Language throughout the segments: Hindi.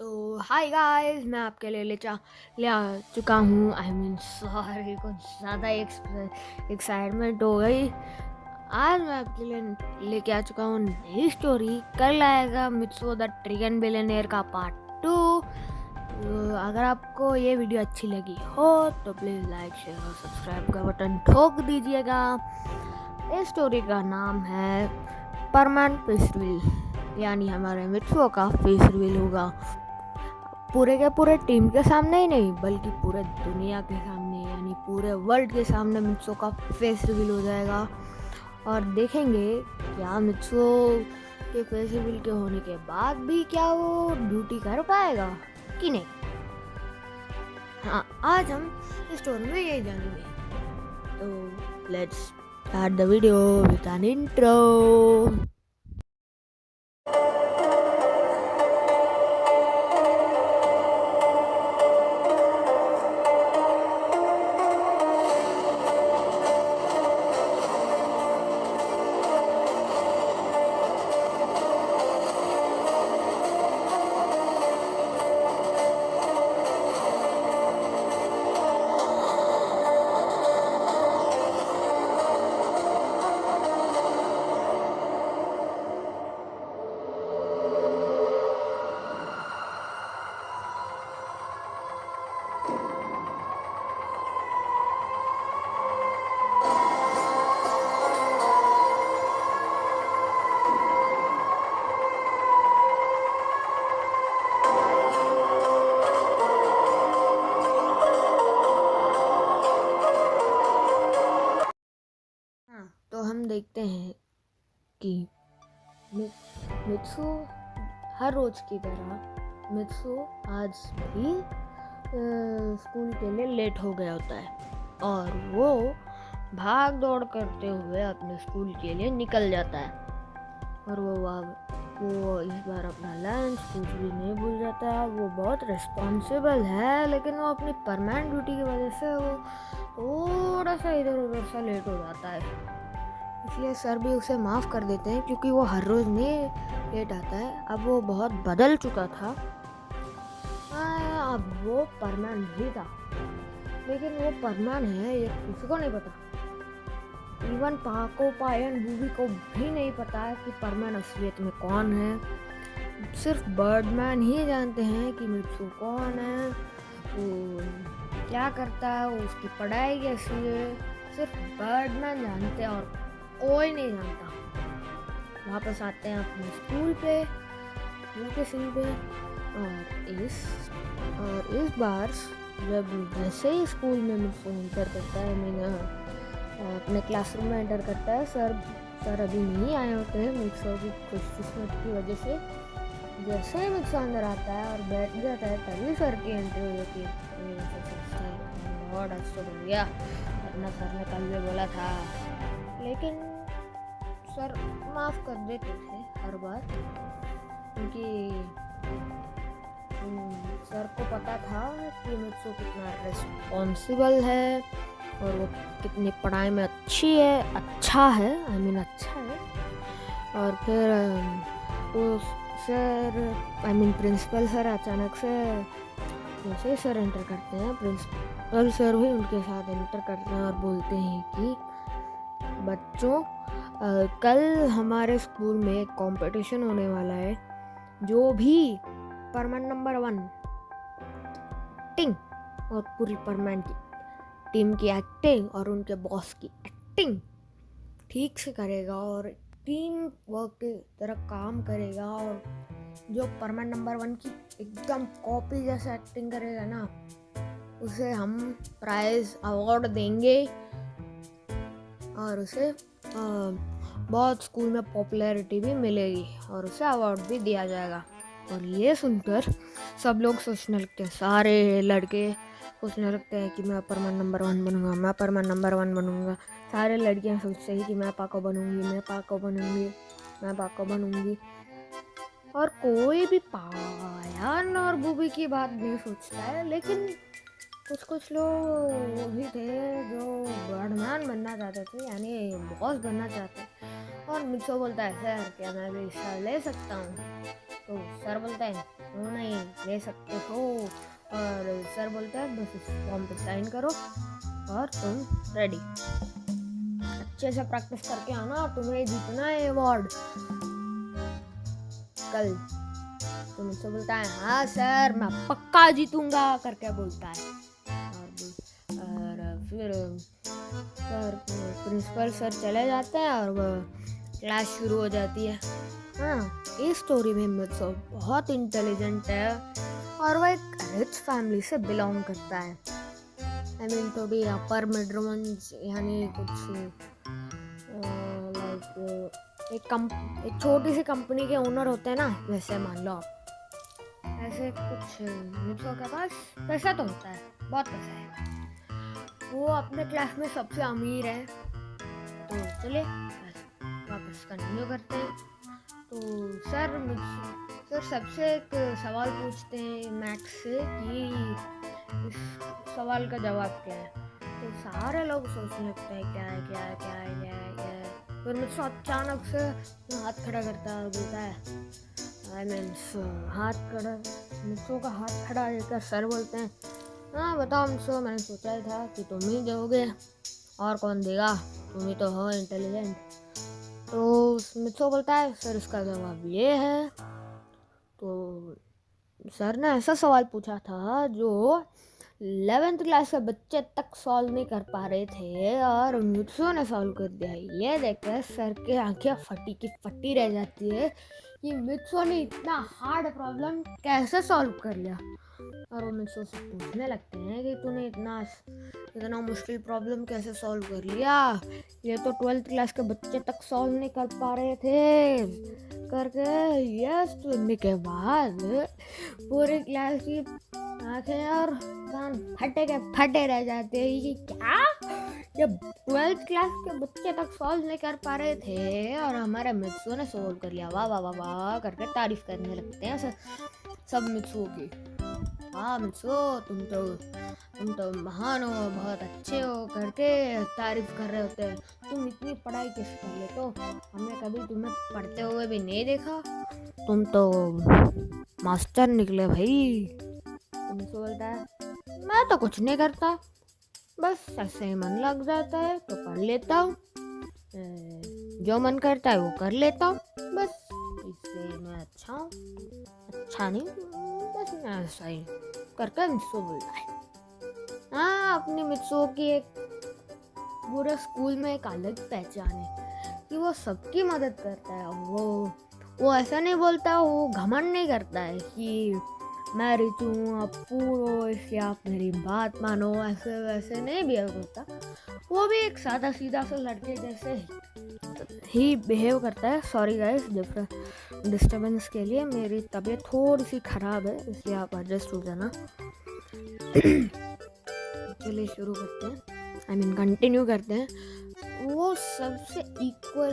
तो हाय गाइस, मैं आपके लिए ले आ चुका हूँ। सॉरी, कुछ ज़्यादा एक्साइटमेंट हो गई। आज मैं आपके लिए लेके आ चुका हूँ नई स्टोरी। कल आएगा मित्सुओ द ट्रिगन बिलियनेयर का पार्ट 2। अगर आपको ये वीडियो अच्छी लगी हो तो प्लीज़ लाइक शेयर और सब्सक्राइब का बटन ठोक दीजिएगा। इस स्टोरी का नाम है परमानेंट फेस रिवील, यानी हमारे मित्सुओ का फेस रिवील होगा पूरे के पूरे टीम के सामने ही नहीं बल्कि पूरे दुनिया के सामने, यानी पूरे वर्ल्ड के सामने मित्सुओ का फेस रिवील हो जाएगा। और देखेंगे क्या मित्सुओ के फेस रिवील के होने के बाद भी क्या वो ड्यूटी कर पाएगा कि नहीं। हाँ, आज हम इस स्टोरी में यही जानेंगे। तो let's start the video with an intro. हाँ, तो हम देखते हैं कि मित्सु हर रोज की तरह मित्सु आज भी स्कूल के लिए लेट हो गया होता है और वो भाग दौड़ करते हुए अपने स्कूल के लिए निकल जाता है। और वो इस बार अपना लंच कुछ भी नहीं भूल जाता। वो बहुत रिस्पॉन्सिबल है, लेकिन वो अपनी परमानेंट ड्यूटी की वजह से वो थोड़ा सा इधर उधर सा लेट हो जाता है। इसलिए सर भी उसे माफ़ कर देते हैं, क्योंकि वो हर रोज़ नहीं लेट आता है। अब वो बहुत बदल चुका था। अब वो परमान भी था, लेकिन वो परमान है ये किसी को नहीं पता। इवन पाको पायन बूबी को भी नहीं पता है कि परमान असलियत में कौन है। सिर्फ बर्डमैन ही जानते हैं कि मित्सु कौन है, वो क्या करता है, उसकी पढ़ाई कैसी है। सिर्फ बर्डमैन जानते हैं और कोई नहीं जानता। वापस आते हैं अपने स्कूल के सीन पे। और इस बार जब जैसे ही स्कूल में मित्सु एंटर करता है, मैंने अपने क्लासरूम में एंटर करता है, सर अभी नहीं आए होते हैं मित्सु की खुशकिस्मत की वजह से। जैसे ही मित्सु अंदर आता है और बैठ जाता है, तभी सर की एंट्री हो जाती है। बहुत अच्छा हो गया, अपना सर ने कल भी बोला था। लेकिन सर माफ़ कर देते थे हर बार, क्योंकि सर को पता था कि मित्सु कितना रिस्पॉन्सिबल है और वो कितनी पढ़ाई में अच्छा है। और फिर वो प्रिंसिपल सर अचानक से जैसे ही सर एंटर करते हैं, प्रिंसिपल सर भी उनके साथ एंटर करते हैं और बोलते हैं कि बच्चों, कल हमारे स्कूल में एक कंपटीशन होने वाला है। जो भी परमान नंबर 1 एक्टिंग और पूरी परमान की टीम की एक्टिंग और उनके बॉस की एक्टिंग ठीक से करेगा और टीम वर्क की तरह काम करेगा, और जो परमान नंबर 1 की एकदम कॉपी जैसा एक्टिंग करेगा ना, उसे हम प्राइज अवार्ड देंगे और उसे बहुत स्कूल में पॉपुलैरिटी भी मिलेगी और उसे अवार्ड भी दिया जाएगा। और ये सुनकर सब लोग सोचने लगते हैं, सारे लड़के सोचने लगते हैं कि मैं परमान नंबर 1 बनूंगा, मैं परमान नंबर 1 बनूंगा। सारे लड़कियां सोचते हैं कि मैं पाको बनूंगी, मैं पाको बनूंगी, मैं पाको बनूंगी। और कोई भी पायन और बूबी की बात नहीं सोचता है, लेकिन कुछ लोग वो भी थे जो बर्डमैन बनना चाहते थे, यानी बॉस बनना चाहते। और मित्सु बोलता है, सर क्या मैं भी हिस्सा ले सकता हूँ। तो सर बोलता है क्यों नहीं ले सकते हो, और सर बोलता है बस इस फॉर्म पे साइन करो और तुम रेडी। अच्छे से प्रैक्टिस करके आना, तुम्हें जीतना है अवार्ड कल। तो मुझसे बोलता है हाँ सर मैं पक्का जीतूंगा करके बोलता है। और फिर सर प्रिंसिपल सर चले जाते हैं और वो क्लास शुरू हो जाती है। हाँ, इस स्टोरी में मित्सो बहुत इंटेलिजेंट है और वो एक रिच फैमिली से बिलोंग करता है। आई मीन थोड़ी अपर मिड रेंज, यानी कुछ लाइक एक छोटी सी कंपनी के ओनर होते हैं ना, वैसे मान लो आप। ऐसे कुछ मित्सो के पास पैसा तो होता है, बहुत पैसा है, वो अपने क्लास में सबसे अमीर है। तो चलिए वापस कंटिन्यू करते हैं। तो सर सबसे एक सवाल पूछते हैं मैथ्स से कि इस सवाल का जवाब क्या है। तो सारे लोग सोचने लगते हैं क्या है। फिर मुझसे अचानक से हाथ खड़ा करता है और बोलता है मुझसे का हाथ खड़ा लेकर सर बोलते हैं हाँ बताओ मुझसे, मैंने सोचा था कि तुम ही दोगे, और कौन देगा, तुम ही तो हो इंटेलिजेंट। तो मित्सो बोलता है सर इसका जवाब ये है। तो सर ने ऐसा सवाल पूछा था जो 11th क्लास के बच्चे तक सॉल्व नहीं कर पा रहे थे, और मित्सो ने सॉल्व कर दिया। ये देखकर सर के आंखें फटी की फटी रह जाती है कि मित्सो ने इतना हार्ड प्रॉब्लम कैसे सॉल्व कर लिया। और वो मित्सो से पूछने लगते हैं कि तूने इतना मुश्किल प्रॉब्लम कैसे सॉल्व कर लिया, ये तो 12th क्लास के बच्चे तक सॉल्व नहीं कर पा रहे थे करके। यस सुनने के बाद पूरी क्लास की आंखें और कान फटे के फटे रह जाते हैं कि क्या, ये 12th क्लास के बच्चे तक सॉल्व नहीं कर पा रहे थे और हमारे मित्सो ने सॉल्व कर लिया, वाह वाह वाह वाह करके तारीफ करने लगते हैं सब मित्सो की। वाह मित्सो तुम तो महान हो, बहुत अच्छे हो करके तारीफ कर रहे होते हैं। तुम इतनी पढ़ाई कैसे कर लेते हो, हमने कभी तुम्हें पढ़ते हुए भी नहीं देखा, तुम तो मास्टर निकले भाई। मित्सो बोलता है मैं तो कुछ नहीं करता, बस ऐसे ही मन लग जाता है तो पढ़ लेता हूँ, जो मन करता है वो कर लेता हूँ, बस इससे मैं अच्छा नहीं, बस मैं ऐसा ही करके मित्सो बोलता है। हाँ, अपनी मित्सो की एक पूरे स्कूल में एक अलग पहचान है कि वो सबकी मदद करता है। वो ऐसा नहीं बोलता, वो घमंड नहीं करता है कि मैं रिच हूँ, आप पूर हो इसलिए आप मेरी बात मानो, ऐसे वैसे नहीं बिहेव करता। वो भी एक सादा सीधा सा लड़के जैसे ही बिहेव करता है। सॉरी गाइस डिस्टर्बेंस के लिए, मेरी तबीयत थोड़ी सी ख़राब है इसलिए आप एडजस्ट हो जाना। चलिए शुरू करते हैं, कंटिन्यू करते हैं। वो सबको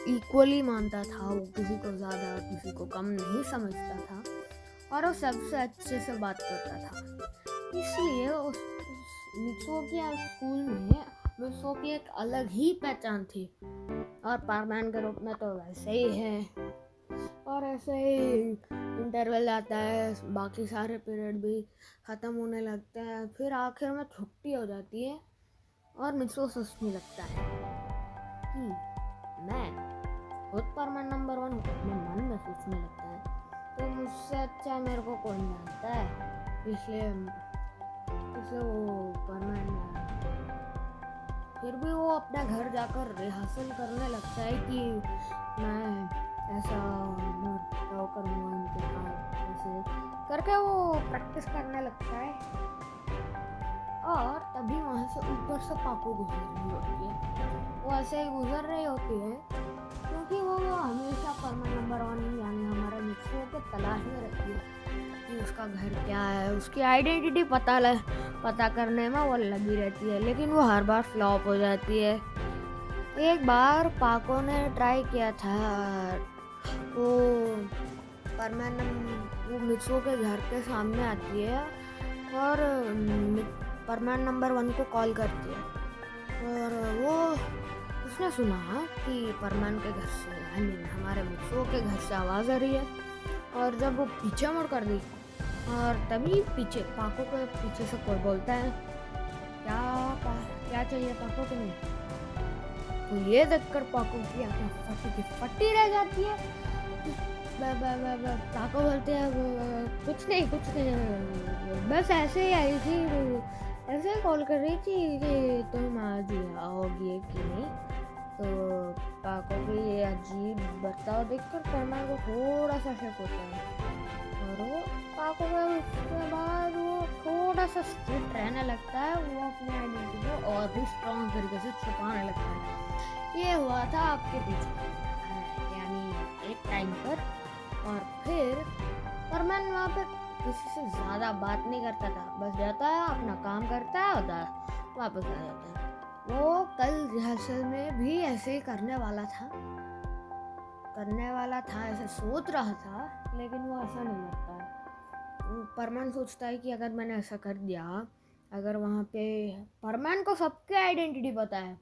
इक्वली मानता था, वो किसी को ज़्यादा किसी को कम नहीं समझता था और वो सबसे अच्छे से बात करता था। इसलिए मित्सो के स्कूल में मित्सो की एक अलग ही पहचान थी, और पारमैन के रूप में तो वैसे ही है। और ऐसे ही इंटरवल आता है, बाकी सारे पीरियड भी ख़त्म होने लगते हैं, फिर आखिर में छुट्टी हो जाती है और मित्सो सोचने लगता है कि मैं खुद परमानेंट नंबर 1 अपने मन में सोचने लगता है, तो मुझसे अच्छा मेरे को कौन जानता है, इसलिए वो परमानेंट। फिर भी वो अपने घर जाकर रिहर्सल करने लगता है कि मैं ऐसा करूँगा इम्तिहान, ऐसे करके वो प्रैक्टिस करने लगता है। और तभी वहाँ से ऊपर से पाको गुजर रही होती है। वो ऐसे ही गुजर रही होती है क्योंकि वो हमेशा परमानेंट नंबर 1 यानी हमारे मित्सो के तलाश में रहती है कि उसका घर क्या है, उसकी आइडेंटिटी पता करने में वो लगी रहती है, लेकिन वो हर बार फ्लॉप हो जाती है। एक बार पाको ने ट्राई किया था, वो मित्सो के घर के सामने आती है और परमानेंट नंबर 1 को कॉल करती है, और उसने सुना कि परमानेंट के घर से हमारे मित्सो के घर से आवाज़ आ रही है। और जब वो पीछे मुड़ कर देखी और तभी पीछे पाको के पीछे से कोई बोलता है, क्या चाहिए पाको तुम्हें? तो ये देखकर पाको की आंखें फटी की फटी रह जाती है। पाको बोलते हैं, कुछ नहीं बस ऐसे ही आई थी, ऐसे ही कॉल कर रही थी कि तुम आज आओगे कि नहीं। तो पाको की ये अजीब बर्ताव देखकर परमान को थोड़ा सा शक होता है और वो पाको का उसके बाद वो थोड़ा सा स्ट्रिक्ट रहने लगता है। वो अपनी आइडेंटिटी को और भी स्ट्रॉन्ग तरीके से छुपाने लगता है। ये हुआ था आपके पीछे यानी एक टाइम पर। और फिर परमान वहाँ पर किसी से ज़्यादा बात नहीं करता था, बस जाता है अपना काम करता है और वापस आ जाता है। वो कल रिहर्सल में भी ऐसे ही करने वाला था, ऐसे सोच रहा था, लेकिन वो ऐसा नहीं करता। परमान सोचता है कि अगर मैंने ऐसा कर दिया, अगर वहाँ पे परमान को सबकी आइडेंटिटी पता है।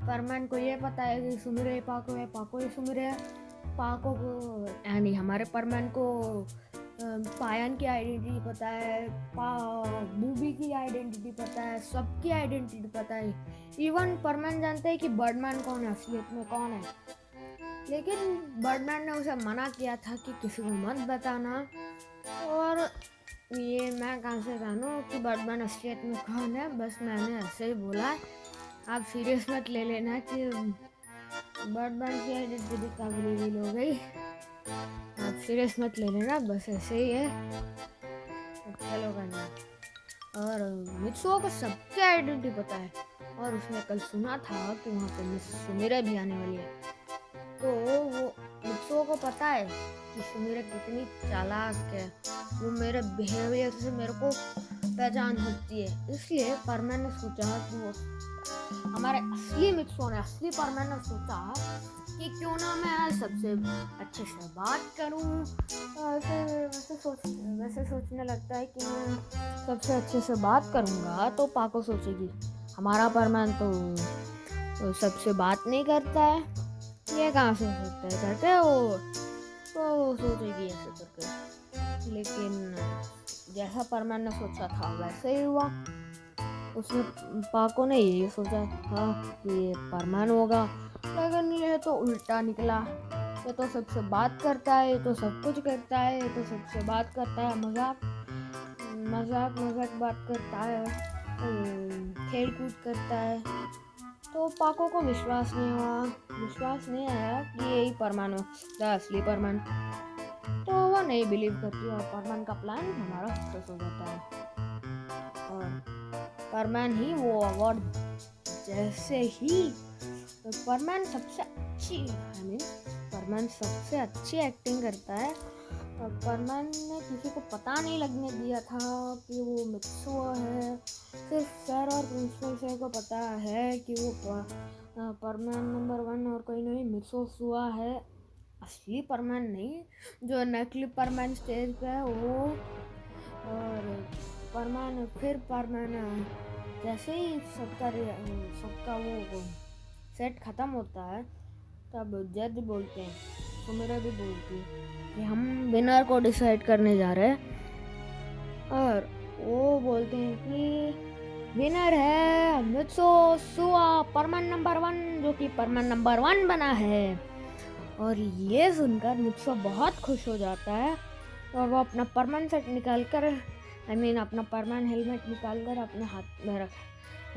परमान को ये पता है कि सुमिरे पाको है, पाको ही सुमिरे है। पाको को यानी हमारे परमान को पायन की आइडेंटिटी पता है, बूबी की आइडेंटिटी पता है, सबकी आइडेंटिटी पता है। इवन परमान जानते हैं कि बर्डमैन कौन है, असलियत में कौन है। लेकिन बर्डमैन ने उसे मना किया था कि किसी को मत बताना। और ये मैं कहाँ से जानूँ कि बर्डमैन असलियत में कौन है, बस मैंने ऐसे ही बोला। आप सीरियस मत ले लेना कि बर्डमैन की आइडेंटिटी कब रिवील हो गई, आप सीरियस मत ले लेना, बस ऐसे ही है। चलो करना। और मित्सुओ को सबकी आइडेंटिटी पता है और उसने कल सुना था कि वहाँ पे मिस सुमिरा भी आने वाली है। तो वो मित्सुओ को पता है कि सुमिरा कितनी चालाक है, वो मेरे बिहेवियर से मेरे को पहचान सकती है। इसलिए परमान ने सोचा कि वो हमारे असली परमान ने सोचा कि क्यों ना मैं आज सबसे अच्छे से बात करूं। वैसे सोचने लगता है कि मैं सबसे अच्छे से बात करूंगा तो पाको सोचेगी हमारा परमान तो सबसे बात नहीं करता है, ये कहाँ से हो सकता है करके वो तो सोचेगी ऐसे करके। लेकिन जैसा परमान ने सोचा था वैसे ही हुआ। उसने पाको ने यही सोचा था कि ये परमान होगा, लेकिन ये तो उल्टा निकला। ये तो सबसे बात करता है, ये तो सब कुछ करता है, ये तो सबसे बात करता है, मजाक बात करता है, खेल कूद करता है। तो पाको को विश्वास नहीं आया कि यही परमान हो, असली परमान। तो वो नहीं बिलीव करती और परमान का प्लान हमारा सक्सेस हो जाता है। और परमान ही वो अवार्ड जैसे ही परमान सबसे अच्छी एक्टिंग करता है। और परमान ने किसी को पता नहीं लगने दिया था कि वो मित्सुओ है। सिर्फ सर और प्रिंसिपल सर को पता है कि वो परमान नंबर 1 और कोई नहीं मित्सुओ है, असली परमान नहीं, जो नकली परमान स्टेज पे है वो। और परमान जैसे ही सबका वो सेट ख़त्म होता है तब जज बोलते हैं, तो मेरा भी बोलती है कि हम विनर को डिसाइड करने जा रहे हैं। और वो बोलते हैं कि विनर है मित्सुओ परमान नंबर 1, जो कि परमान नंबर 1 बना है। और ये सुनकर मित्सुओ बहुत खुश हो जाता है और वो अपना परमान सेट निकाल कर अपना परमान हेलमेट निकाल कर अपने हाथ में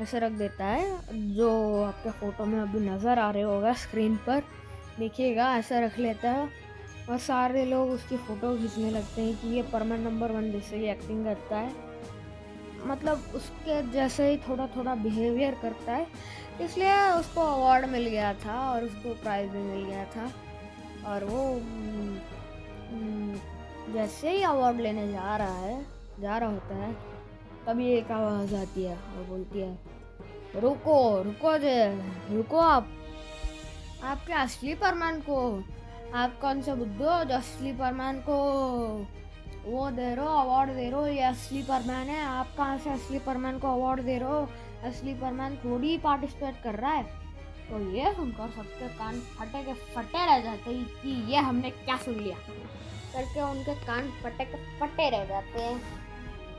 ऐसे रख देता है, जो आपके फ़ोटो में अभी नज़र आ रहे होगा स्क्रीन पर, देखिएगा ऐसा रख लेता है। और सारे लोग उसकी फ़ोटो खींचने लगते हैं कि ये परमान नंबर 1 जैसे ही एक्टिंग करता है, मतलब उसके जैसे ही थोड़ा थोड़ा बिहेवियर करता है, इसलिए उसको अवार्ड मिल गया था और उसको प्राइज़ भी मिल गया था। और वो जैसे ही अवार्ड लेने जा रहा होता है, तभी एक आवाज़ आती है और बोलती है, रुको आपके असली परमान को, आप कौन से बुद्धू हो जो असली परमान को वो दे रहे हो, अवार्ड दे रहे हो? ये असली परमान है, आप कहाँ से असली परमान को अवार्ड दे रहे हो? असली परमान थोड़ी पार्टिसिपेट कर रहा है। तो ये सुनकर सबके कान फटे रह जाते कि ये हमने क्या सुन लिया। करके उनके कान फटे के फटे रह जाते हैं।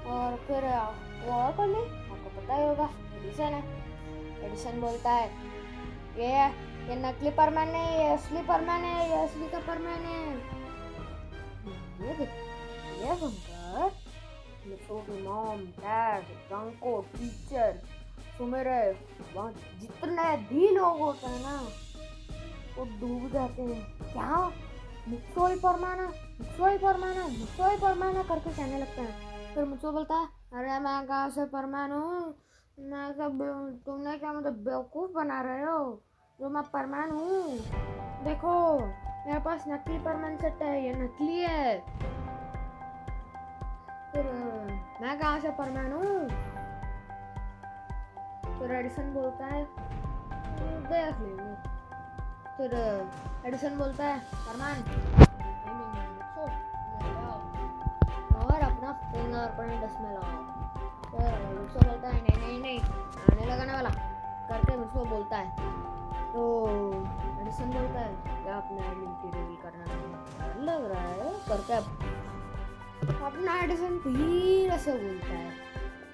और फिर वो और कौन है आपको पता ही होगा, एडिसन है। एडिसन बोलता है ये नकली परमैन है, ये असली परमैन है, ये असली का परमैन है। ये देख, ये सुनकर मिसोगी मॉम, डैड, ब्रांको, टीचर, सुमेरे, वहाँ जितने भी लोग होते हैं ना वो डूब जाते हैं। क्या मिक्सोई परमाना, मिक्सोई परमाना, मिक्सोई परमाना करके कहने लगते हैं। फिर मुझको बोलता है अरे मैं कहाँ से परमान हूँ, मैं सब तुमने क्या मुझे बेवकूफ़ बना रहे हो, जो मैं परमान हूँ। देखो मेरे पास नकली परमान सेट है, ये नकली है। फिर मैं कहाँ से परमान हूँ। फिर एडिसन बोलता है देख लेंगे। फिर एडिसन बोलता है परमान और अपना फिंगरप्रिंट इसमें लगाओ। फिर मुझको बोलता है नहीं आने लगाने वाला करके मुझको बोलता है। तो एडिसन बोलता है क्या अपना आइडेंटिटी रिवील करना डर लग रहा है करके अपना एडिसन धीरे से बोलता है।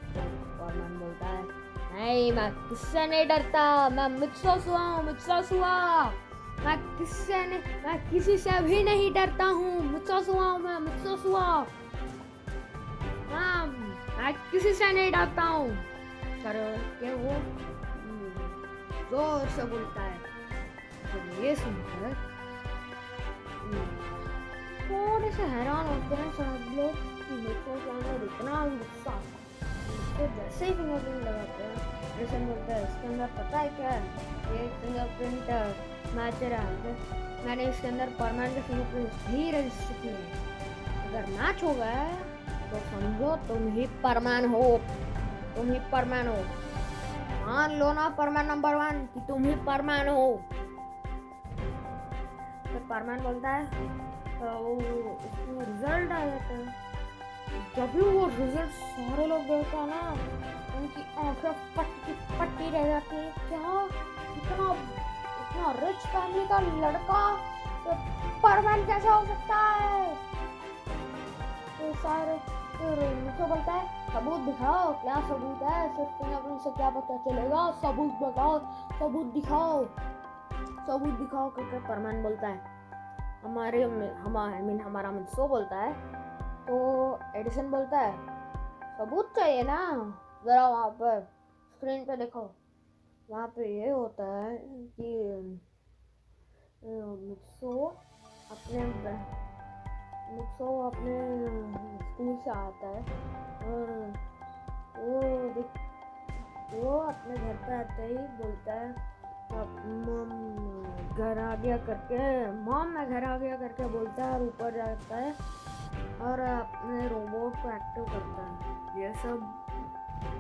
तो परमान बोलता है नहीं मैं किससे नहीं डरता, मैं मुझसे हुआ, मैं किसी से भी नहीं डरता हूँ, मुझसे हुआ, मैं किसी से नहीं डरता हूँ करके वो जोर से बोलता है। तो ये सुनकर थोड़े से हैरान होते हैं सब लोग कि मिक्सो के अंदर इतना गुस्सा। तो जैसे ही फिंगरप्रिंट लगाते हैं एडिसन बोलता है इसके अंदर पता है क्या है, ये फिंगरप्रिंट मैच रहा है, मैंने इसके अंदर परमानेंट के फिंगरप्रिंट भी रजिस्टर किए हैं। अगर मैच हो गया तो समझो तुम ही परमान हो, मान लो ना परमान नंबर 1 कि तुम ही परमान हो। तो परमान बोलता है तो उसमें रिजल्ट आ जाता है। जब भी वो रिजल्ट सारे लोग देखते हैं ना उनकी आंखें पट्टी रह जाती है। क्या इतना रिच फैमिली का लड़का तो परमान कैसे हो सकता है। तो सारे फिर मुझको बोलता है सबूत दिखाओ, क्या सबूत है, सिर्फ फिंगरप्रिंट से क्या पता चलेगा, सबूत बताओ, सबूत दिखाओ करके परमान बोलता है। हमारा मुझको बोलता है। तो एडिसन बोलता है सबूत चाहिए ना, जरा वहाँ पर स्क्रीन पे देखो। वहाँ पे ये होता है कि मुझको अपने स्कूल से आता है और वो अपने घर पे आते ही बोलता है मॉम मैं घर आ गया करके बोलता है और ऊपर जाता है और अपने रोबोट को एक्टिव करता है। ये सब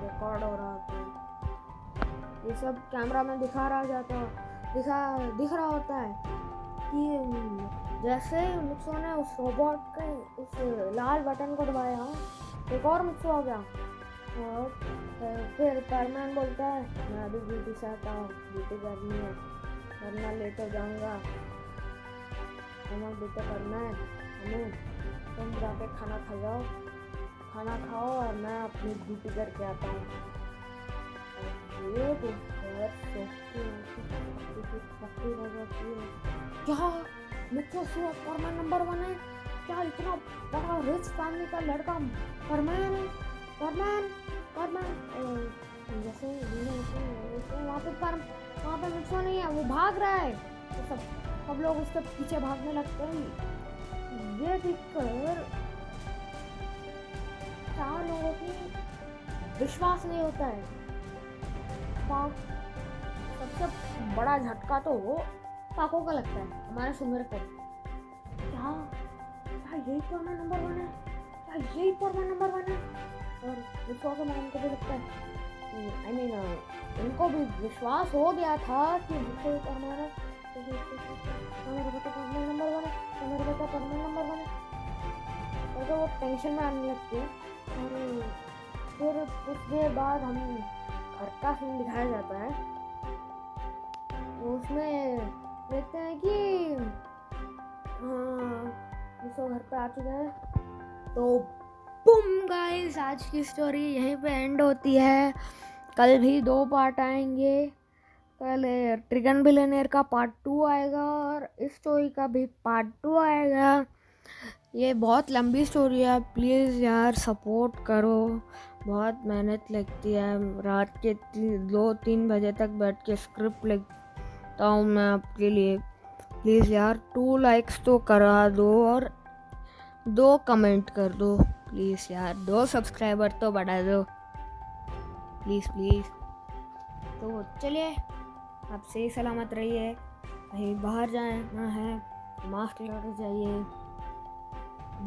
रिकॉर्ड हो रहा होता है, ये सब कैमरा में दिख रहा होता है कि जैसे मुझको ने उस रोबोट के उस लाल बटन को दबाया एक और मुझको हो गया। और फिर परमान बोलता है मैं अभी ड्यूटी से आता हूँ, ड्यूटी करनी है वरना लेट हो जाऊँगा, होमवर्क भी तो करना है हमें, तुम जाके खाना खाओ और मैं अपनी ड्यूटी करके आता हूँ। ये क्या मुझसे सुआ परमान नंबर 1 है, क्या इतना बड़ा रिच फैमिली का लड़का परमान है। जैसे वहाँ पे मुझको नहीं है, वो भाग रहा है तो सब लोग उसके पीछे भागने लगते हैं। ये देखकर 4 लोगों की विश्वास नहीं होता है। सबसे बड़ा झटका तो वो पाको का लगता है, हमारे सुमेर को। क्या यही परमान नंबर 1 है, और विश्वा के मैम को भी लगता है उनको भी विश्वास हो गया था कि हमारा बेटा परमान नंबर 1 है, और वो टेंशन में आने लगती है। और फिर कुछ देर बाद हम घर का सीन दिखाया जाता है। उसमें देखते हैं कि सो घर पे आ चुके हैं। तो बुम गाइस, आज की स्टोरी यहीं पे एंड होती है। कल भी 2 पार्ट आएंगे। कल ट्रिगन बिलियनेयर का पार्ट 2 आएगा और इस स्टोरी का भी पार्ट 2 आएगा। ये बहुत लंबी स्टोरी है, प्लीज़ यार सपोर्ट करो। बहुत मेहनत लगती है, रात के 2-3 बजे तक बैठ के स्क्रिप्ट लिखता हूँ मैं आपके लिए। प्लीज़ यार 2 लाइक्स तो करा दो और 2 कमेंट कर दो प्लीज़ यार। 2 सब्सक्राइबर तो बढ़ा दो प्लीज़ प्लीज़। तो चलिए, आप सही सलामत रहिए, कहीं बाहर जाना है मास्क लगा के जाइए।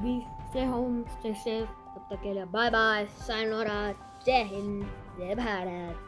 Be stay home, stay safe. तब तक के लिए बाय बाय, सायोनारा, जय हिंद, जय भारत।